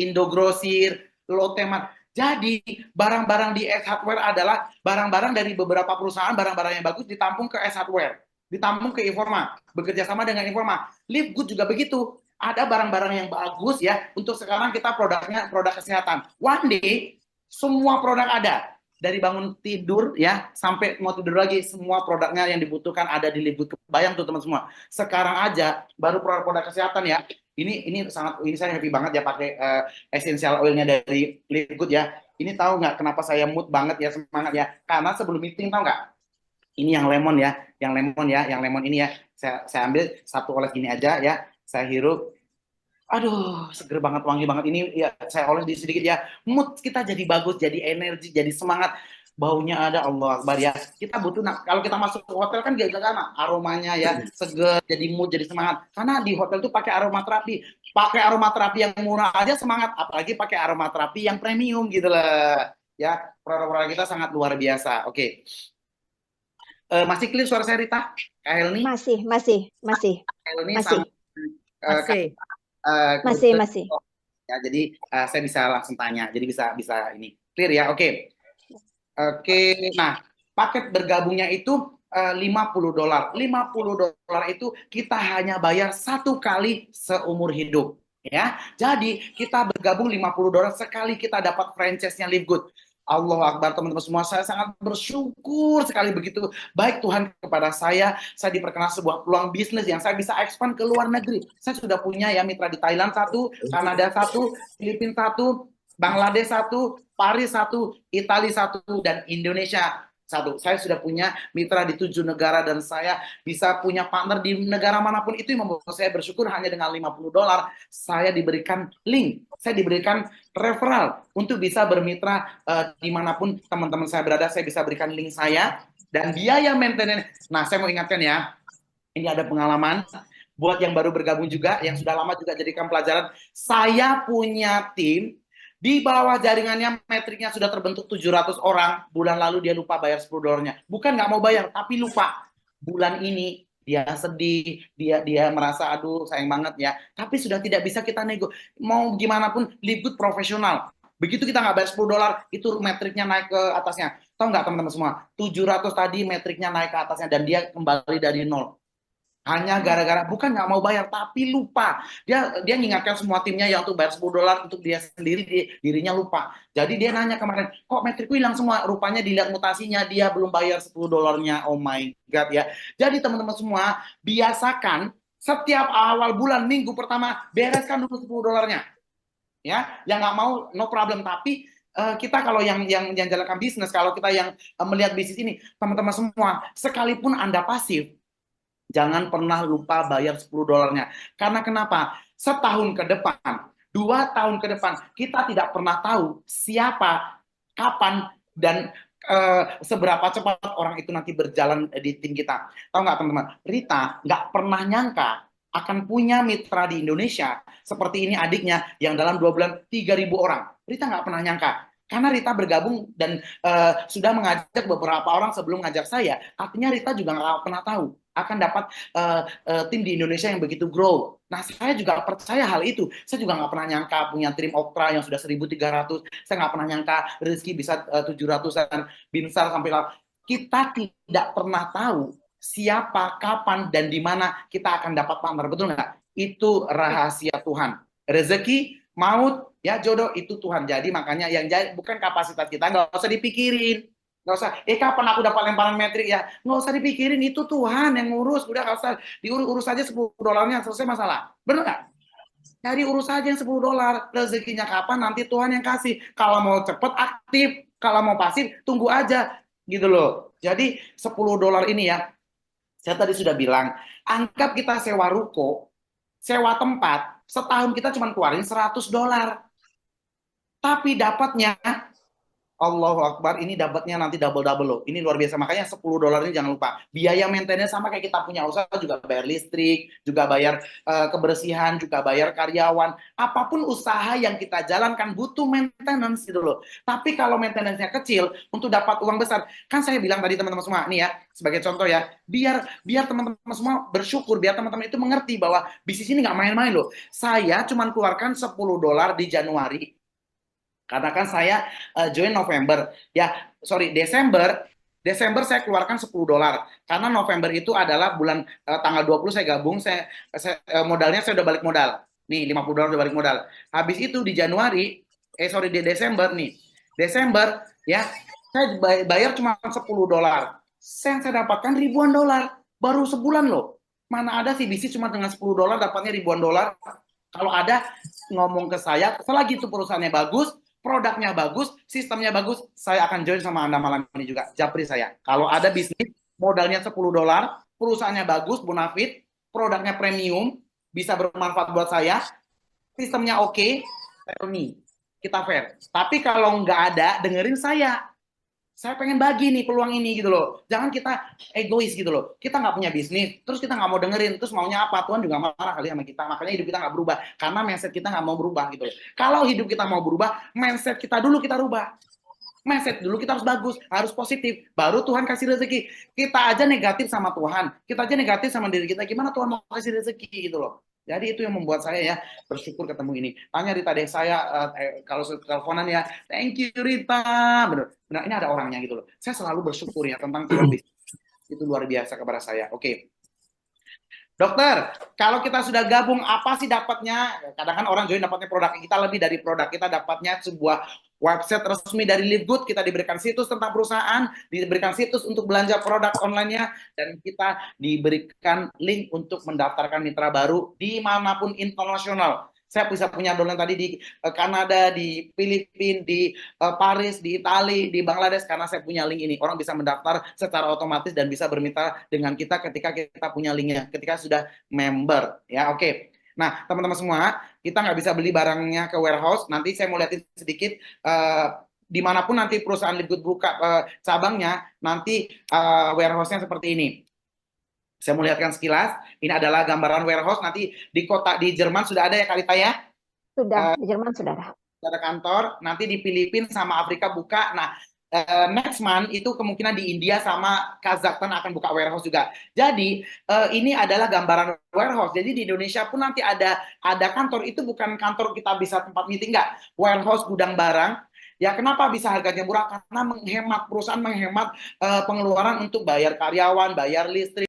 Indogrosir, Lotemat. Jadi barang-barang di S Hardware adalah barang-barang dari beberapa perusahaan, barang-barang yang bagus ditampung ke S Hardware, ditampung ke Informa, bekerja sama dengan Informa. Live Good juga begitu. ada barang-barang yang bagus ya. Untuk sekarang kita produknya produk kesehatan. One day semua produk ada. Dari bangun tidur ya sampai mau tidur lagi, semua produknya yang dibutuhkan ada di Liquid. Kebayang tuh teman semua. Sekarang aja baru produk-produk kesehatan ya. Ini sangat, ini saya happy banget ya pakai essential oilnya dari Liquid ya. Ini tahu nggak kenapa saya mood banget ya, semangat ya? Karena sebelum meeting tahu nggak? Ini yang lemon ya, yang lemon ini ya. Saya ambil satu oles gini aja ya. Saya hirup. Aduh, seger banget, wangi banget. Ini ya saya oles di sedikit ya. Mood kita jadi bagus, jadi energi, jadi semangat. Baunya ada, Allah Akbar ya. Kita butuh, nah, kalau kita masuk ke hotel kan gak karena aromanya ya seger, jadi mood, jadi semangat. Karena di hotel tuh pakai aromaterapi. Pakai aromaterapi yang murah aja semangat, apalagi pakai aromaterapi yang premium gitu lah. Ya, produk-produk kita sangat luar biasa. Oke. Masih clear suara saya Rita? Kak Helni? Masih. Kak Helni Masih. sama Kak Masih. Kristen. Masih. Ya, jadi saya bisa langsung tanya. Jadi bisa bisa ini clear ya. Oke. Oke. Nah, paket bergabungnya itu $50. $50 itu kita hanya bayar satu kali seumur hidup. Ya, jadi kita bergabung $50 sekali kita dapat franchise-nya Live Good. Allah Akbar teman-teman semua, saya sangat bersyukur sekali begitu baik Tuhan kepada saya diperkenalkan sebuah peluang bisnis yang saya bisa expand ke luar negeri. Saya sudah punya ya mitra di Thailand satu, Kanada satu, Filipina satu, Bangladesh satu, Paris satu, Italia satu, dan Indonesia satu. Saya sudah punya mitra di 7 negara dan saya bisa punya partner di negara manapun. Itu yang membuat saya bersyukur hanya dengan $50 saya diberikan link, saya diberikan referral untuk bisa bermitra dimanapun teman-teman saya berada. Saya bisa berikan link saya dan biaya maintenance. Nah, saya mau ingatkan ya, ini ada pengalaman buat yang baru bergabung juga, yang sudah lama juga jadikan pelajaran. Saya punya tim di bawah jaringannya, metriknya sudah terbentuk 700 orang. Bulan lalu dia lupa bayar $10. Bukan nggak mau bayar, tapi lupa. Bulan ini dia sedih, dia merasa aduh sayang banget ya. Tapi sudah tidak bisa kita nego. Mau gimana pun, Live Good profesional. Begitu kita nggak bayar $10, itu metriknya naik ke atasnya. Tahu nggak teman-teman semua? 700 tadi metriknya naik ke atasnya dan dia kembali dari nol. Hanya gara-gara bukan nggak mau bayar tapi lupa. Dia mengingatkan semua timnya yang untuk bayar $10 untuk dia sendiri, dirinya lupa. Jadi dia nanya kemarin, kok metrikku hilang semua? Rupanya dilihat mutasinya dia belum bayar $10-nya. Oh my god ya. Jadi teman-teman semua, biasakan setiap awal bulan minggu pertama bereskan dulu $10-nya. Ya, yang nggak mau no problem, tapi kita kalau yang jalankan bisnis, kalau kita yang melihat bisnis ini, teman-teman semua, sekalipun Anda pasif, jangan pernah lupa bayar $10-nya. Karena kenapa? Setahun ke depan, 2 tahun ke depan, kita tidak pernah tahu siapa, kapan, dan seberapa cepat orang itu nanti berjalan di tim kita. Tahu nggak teman-teman? Rita nggak pernah nyangka akan punya mitra di Indonesia seperti ini adiknya yang dalam 2 bulan 3.000 orang. Rita nggak pernah nyangka. Karena Rita bergabung dan sudah mengajak beberapa orang sebelum ngajak saya, artinya Rita juga nggak pernah tahu akan dapat tim di Indonesia yang begitu grow. Nah, saya juga percaya hal itu. Saya juga nggak pernah nyangka punya tim Okra yang sudah 1.300. Saya nggak pernah nyangka Rizky bisa 700-an, Binsar sampai lah. Kita tidak pernah tahu siapa, kapan, dan di mana kita akan dapat partner. Betul nggak? Itu rahasia Tuhan. Rezeki, maut, ya jodoh itu Tuhan. Jadi makanya yang jadi bukan kapasitas kita, nggak usah dipikirin. Nggak usah, kapan aku dapat lemparan metrik ya? Nggak usah dipikirin, itu Tuhan yang ngurus. Udah nggak usah diurus aja $10-nya, selesai masalah. Bener nggak? Cari urus aja yang $10. Rezekinya kapan, nanti Tuhan yang kasih. Kalau mau cepet, aktif. Kalau mau pasif, tunggu aja. Gitu loh. Jadi $10 ini ya, saya tadi sudah bilang, anggap kita sewa ruko, sewa tempat, setahun kita cuma keluarin $100. Tapi dapatnya Allahu Akbar, ini dapatnya nanti double-double loh. Ini luar biasa. Makanya $10 ini jangan lupa. Biaya maintenance sama kayak kita punya usaha, juga bayar listrik, juga bayar kebersihan, juga bayar karyawan. Apapun usaha yang kita jalankan butuh maintenance gitu loh. Tapi kalau maintenance-nya kecil untuk dapat uang besar, kan saya bilang tadi teman-teman semua, nih ya, sebagai contoh ya, biar teman-teman semua bersyukur, biar teman-teman itu mengerti bahwa bisnis ini nggak main-main loh. Saya cuma keluarkan $10 di Januari. Karena kan saya join November, ya sorry Desember saya keluarkan $10 karena November itu adalah bulan tanggal 20 saya gabung, modalnya saya udah balik modal. Nih, $50 udah balik modal. Habis itu di Januari, sorry, di Desember nih. Desember, ya, saya bayar cuma $10. Saya dapatkan ribuan dolar. Baru sebulan loh. Mana ada sih bisnis cuma dengan $10 dapatnya ribuan dolar. Kalau ada, ngomong ke saya, selagi itu perusahaannya bagus, produknya bagus, sistemnya bagus, saya akan join sama Anda malam ini juga. Japri saya. Kalau ada bisnis, modalnya $10, perusahaannya bagus, bonafit, produknya premium, bisa bermanfaat buat saya, sistemnya oke, tell me, kita fair. Tapi kalau nggak ada, dengerin saya pengen bagi nih peluang ini gitu loh. Jangan kita egois gitu loh. Kita nggak punya bisnis, terus kita nggak mau dengerin, terus maunya apa? Tuhan juga marah kali sama kita. Makanya hidup kita nggak berubah, karena mindset kita nggak mau berubah gitu loh. Kalau hidup kita mau berubah, mindset kita dulu kita rubah. Mindset dulu kita harus bagus, harus positif, baru Tuhan kasih rezeki. Kita aja negatif sama Tuhan, kita aja negatif sama diri kita, gimana Tuhan mau kasih rezeki gitu loh. Jadi itu yang membuat saya ya bersyukur ketemu ini. Tanya Rita deh, saya kalau teleponan ya, thank you Rita. Benar, benar ini ada orangnya gitu loh. Saya selalu bersyukur ya tentang Tuhan, itu luar biasa kepada saya. Oke. Dokter, kalau kita sudah gabung, apa sih dapatnya? Kadang kan orang join dapatnya produk, kita lebih dari produk, kita dapatnya sebuah website resmi dari Live Good, kita diberikan situs tentang perusahaan, diberikan situs untuk belanja produk online-nya, dan kita diberikan link untuk mendaftarkan mitra baru dimanapun internasional. Saya bisa punya downline tadi di Kanada, di Filipina, di Paris, di Italia, di Bangladesh, karena saya punya link ini. Orang bisa mendaftar secara otomatis dan bisa bermitra dengan kita ketika kita punya linknya, ketika sudah member. Ya, oke. Nah, teman-teman semua, kita nggak bisa beli barangnya ke warehouse. Nanti saya mau lihatin sedikit dimanapun nanti perusahaan Live Good buka cabangnya, nanti warehouse-nya seperti ini. Saya mau lihatkan sekilas. Ini adalah gambaran warehouse. Nanti di kota di Jerman sudah ada ya Kalita ya? Sudah, di Jerman sudah ada. Ada kantor. Nanti di Filipina sama Afrika buka. Nah, next month itu kemungkinan di India sama Kazakhstan akan buka warehouse juga. Jadi ini adalah gambaran warehouse. Jadi di Indonesia pun nanti ada kantor, itu bukan kantor kita bisa tempat meeting, enggak. Warehouse gudang barang. Ya kenapa bisa harganya murah? Karena menghemat, perusahaan menghemat pengeluaran untuk bayar karyawan, bayar listrik.